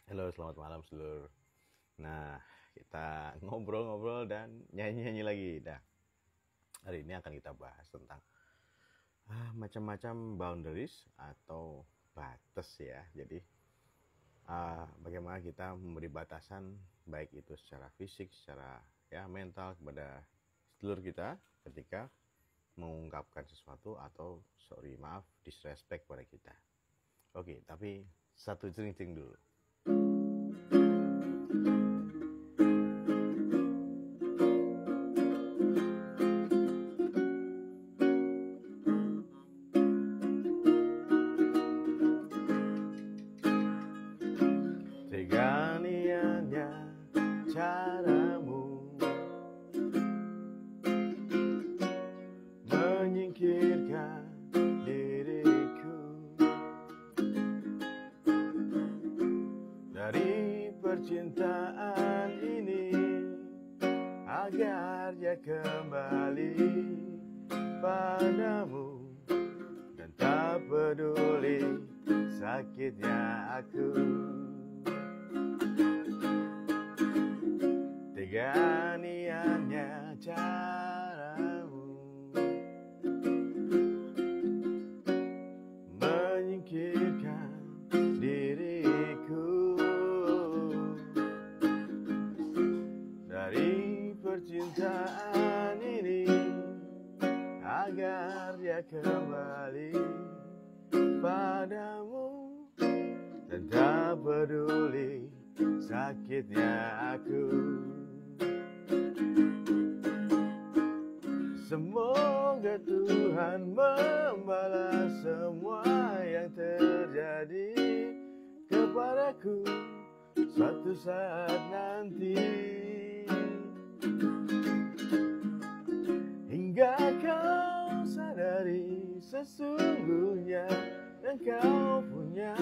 Halo, selamat malam seluruh. Nah, kita ngobrol-ngobrol dan nyanyi-nyanyi lagi. Nah, hari ini akan kita bahas tentang macam-macam boundaries atau batas ya. Jadi, bagaimana kita memberi batasan baik itu secara fisik, secara mental kepada sedulur kita ketika mengungkapkan sesuatu atau disrespect pada kita. Oke, tapi satu cering-cering dulu. Tega niatnya caramu menyingkirkan diriku dari percintaan ini agar dia kembali padamu dan tak peduli sakitnya aku. Tega niatnya caramu menyingkirkan diriku dari percintaan ini agar dia kembali padamu dan tak peduli sakitnya aku. Semoga Tuhan membalas semua yang terjadi kepadaku suatu saat nanti, hingga kau sadari sesungguhnya yang kau punya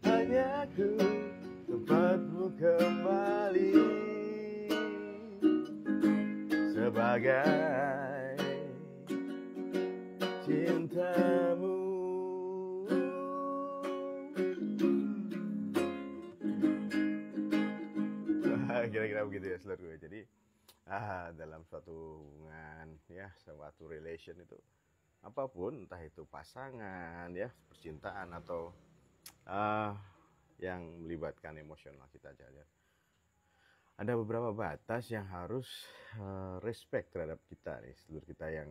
hanya aku, tempatmu kembali sebagai cintamu. Kira-kira begitu ya seluruh. Jadi dalam suatu hubungan suatu relation itu apapun, entah itu pasangan percintaan atau yang melibatkan emosional kita aja, ada beberapa batas yang harus respect terhadap kita nih, seluruh kita yang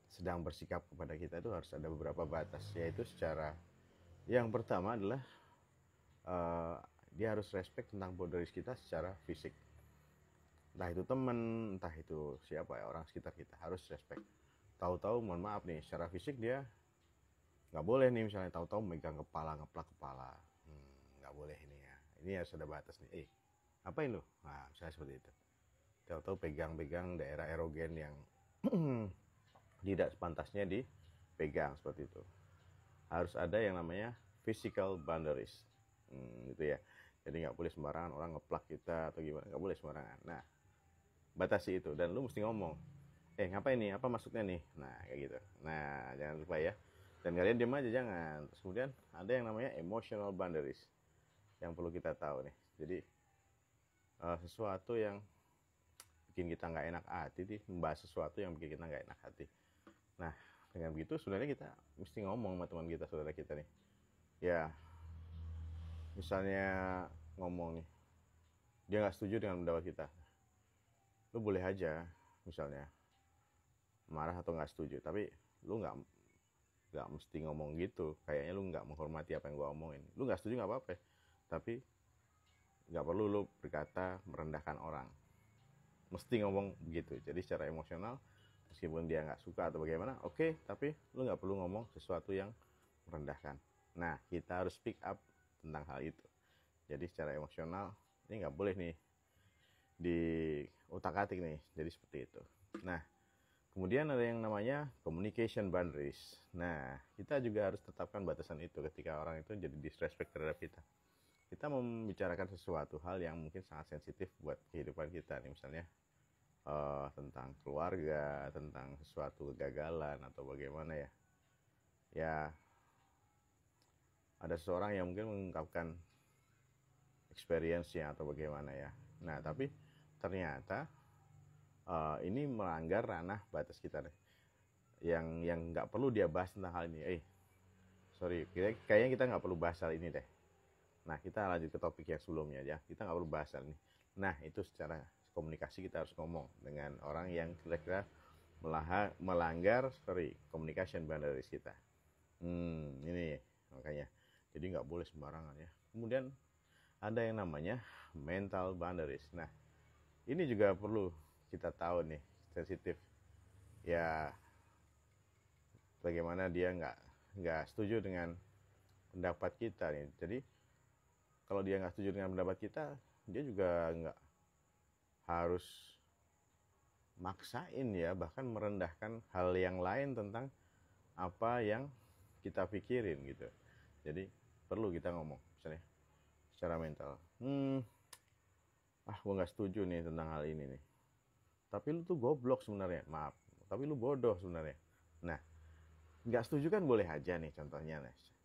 sedang bersikap kepada kita itu harus ada beberapa batas, yaitu secara yang pertama adalah dia harus respect tentang boundaries kita secara fisik, entah itu teman, entah itu siapa orang sekitar kita, harus respect. Tahu-tahu mohon maaf nih, secara fisik dia nggak boleh nih, misalnya tahu-tahu megang kepala, ngeplak kepala, nggak boleh ini ya, ini harus ada batas nih. Apain lo? Nah, misalnya seperti itu. Tahu-tahu pegang-pegang daerah erogen yang tidak sepantasnya dipegang, seperti itu. Harus ada yang namanya physical boundaries, gitu ya. Jadi nggak boleh sembarangan orang ngeplak kita atau gimana, nggak boleh sembarangan. Nah, batasi itu, dan lu mesti ngomong, ngapain nih, apa maksudnya nih, nah kayak gitu. Nah, jangan lupa ya, dan kalian diam aja jangan. Terus kemudian ada yang namanya emotional boundaries yang perlu kita tahu nih. Jadi sesuatu yang bikin kita nggak enak hati nih, membahas sesuatu yang bikin kita nggak enak hati. Nah, dengan begitu sebenarnya kita mesti ngomong sama teman kita, saudara kita nih. Ya, misalnya ngomong nih, dia nggak setuju dengan pendapat kita, lu boleh aja misalnya marah atau nggak setuju, tapi lu nggak mesti ngomong gitu, kayaknya lu nggak menghormati apa yang gua omongin. Lu nggak setuju nggak apa-apa, tapi nggak perlu lu berkata merendahkan orang, mesti ngomong begitu. Jadi secara emosional, meskipun dia nggak suka atau bagaimana, oke, tapi lu nggak perlu ngomong sesuatu yang merendahkan. Nah, kita harus speak up tentang hal itu. Jadi secara emosional ini nggak boleh nih di utak-atik nih, jadi seperti itu. Nah, kemudian ada yang namanya communication boundaries. Nah, kita juga harus tetapkan batasan itu ketika orang itu jadi disrespect terhadap kita. Kita membicarakan sesuatu hal yang mungkin sangat sensitif buat kehidupan kita nih, misalnya tentang keluarga, tentang sesuatu kegagalan atau bagaimana ya. Ya, ada seseorang yang mungkin mengungkapkan experience-nya atau bagaimana ya. Nah, tapi ternyata ini melanggar ranah batas kita deh. Yang nggak perlu dia bahas tentang hal ini. Sorry, kayaknya kita nggak perlu bahas hal ini deh. Nah, kita lanjut ke topik yang sebelumnya ya. Kita nggak perlu bahas hal ini. Nah, itu secara komunikasi kita harus ngomong dengan orang yang kira-kira melanggar communication boundaries kita. Ini makanya. Jadi nggak boleh sembarangan ya. Kemudian ada yang namanya mental boundaries. Nah, ini juga perlu kita tahu nih, sensitif. Ya, bagaimana dia nggak setuju dengan pendapat kita nih. Jadi kalau dia nggak setuju dengan pendapat kita, dia juga nggak harus maksain ya, bahkan merendahkan hal yang lain tentang apa yang kita pikirin gitu. Jadi perlu kita ngomong misalnya secara mental, gue nggak setuju nih tentang hal ini nih, tapi lu tuh goblok sebenarnya, maaf, tapi lu bodoh sebenarnya. Nah, nggak setuju kan boleh aja nih contohnya,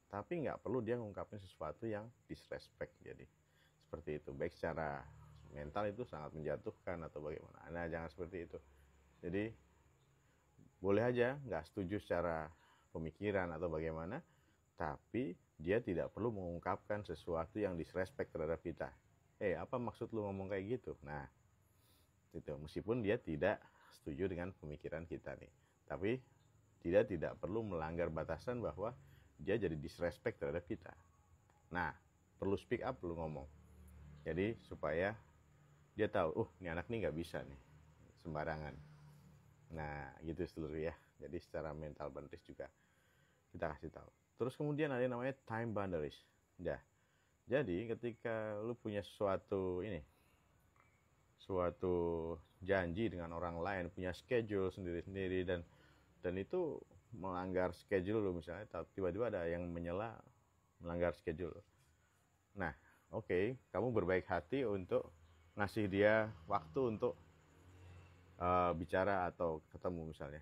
tapi nggak perlu dia ngungkapin sesuatu yang disrespect. Jadi seperti itu, baik secara mental itu sangat menjatuhkan atau bagaimana. Nah, jangan seperti itu. Jadi boleh aja nggak setuju secara pemikiran atau bagaimana, tapi dia tidak perlu mengungkapkan sesuatu yang disrespect terhadap kita. Apa maksud lu ngomong kayak gitu? Nah, itu meskipun dia tidak setuju dengan pemikiran kita nih, tapi dia tidak perlu melanggar batasan bahwa dia jadi disrespect terhadap kita. Nah, perlu speak up, perlu ngomong. Jadi supaya dia tahu, ini anak nih nggak bisa nih sembarangan. Nah, gitu seluruh ya. Jadi secara mental boundaries juga kita kasih tahu. Terus kemudian ada yang namanya time boundaries. Ya. Jadi ketika lu punya suatu janji dengan orang lain, punya schedule sendiri-sendiri, dan itu melanggar schedule lu, misalnya tiba-tiba ada yang menyela melanggar schedule. Nah, oke, kamu berbaik hati untuk ngasih dia waktu untuk bicara atau ketemu misalnya.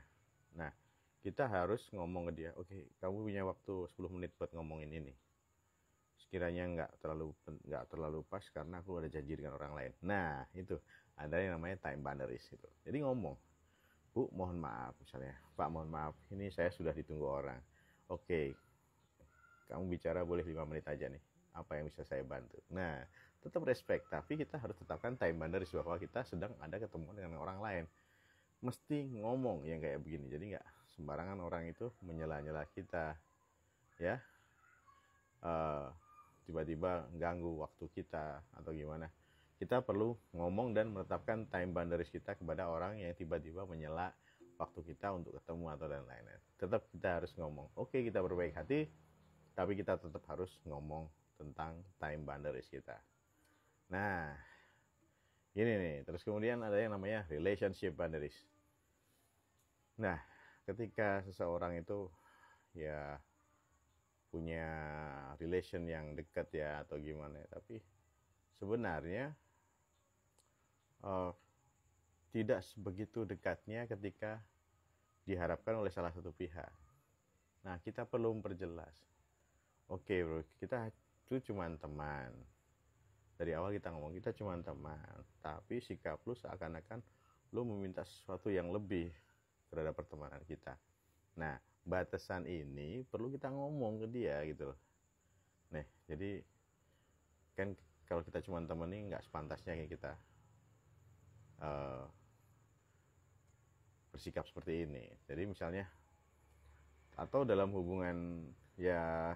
Nah, kita harus ngomong ke dia, oke, kamu punya waktu 10 menit buat ngomongin ini. Sekiranya nggak terlalu pas karena aku ada janji dengan orang lain. Nah, itu ada yang namanya time boundaries gitu. Jadi ngomong, Bu, mohon maaf misalnya, Pak, mohon maaf, ini saya sudah ditunggu orang. Oke, kamu bicara boleh 5 menit aja nih, apa yang bisa saya bantu. Nah, tetap respect, tapi kita harus tetapkan time boundaries bahwa kita sedang ada ketemu dengan orang lain. Mesti ngomong yang kayak begini, jadi nggak sembarangan orang itu menyela-nyela kita ya, tiba-tiba ganggu waktu kita atau gimana. Kita perlu ngomong dan menetapkan time boundaries kita kepada orang yang tiba-tiba menyela waktu kita untuk ketemu atau dan lain-lain. Tetap kita harus ngomong, oke, kita berbaik hati, tapi kita tetap harus ngomong tentang time boundaries kita. Nah, ini nih, terus kemudian ada yang namanya relationship boundaries. Nah, ketika seseorang itu ya punya relation yang dekat ya atau gimana, tapi sebenarnya tidak sebegitu dekatnya ketika diharapkan oleh salah satu pihak. Nah, kita perlu memperjelas. Oke, bro, kita itu cuma teman. Dari awal kita ngomong kita cuma teman, tapi sikap lu seakan-akan lu meminta sesuatu yang lebih terhadap pertemanan kita. Nah, batasan ini perlu kita ngomong ke dia gitu loh. Nah, jadi kan kalau kita cuma teman nih nggak sepantasnya kita bersikap seperti ini. Jadi misalnya, atau dalam hubungan ya,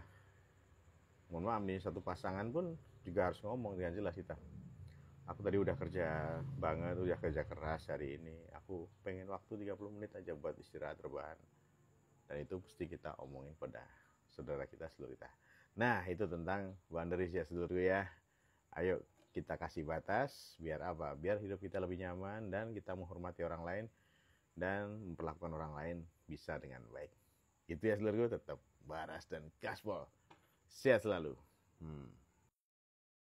mohon maaf nih, satu pasangan pun juga harus ngomong dengan jelas kita. Aku tadi udah kerja banget, udah kerja keras hari ini, aku pengen waktu 30 menit aja buat istirahat rebahan. Dan itu pasti kita omongin pada saudara kita, seluruh kita. Nah, itu tentang boundaries ya seluruh ya. Ayo kita kasih batas, biar apa? Biar hidup kita lebih nyaman dan kita menghormati orang lain dan memperlakukan orang lain bisa dengan baik. Itu ya seluruh, tetap waras dan gaspol. Sehat selalu.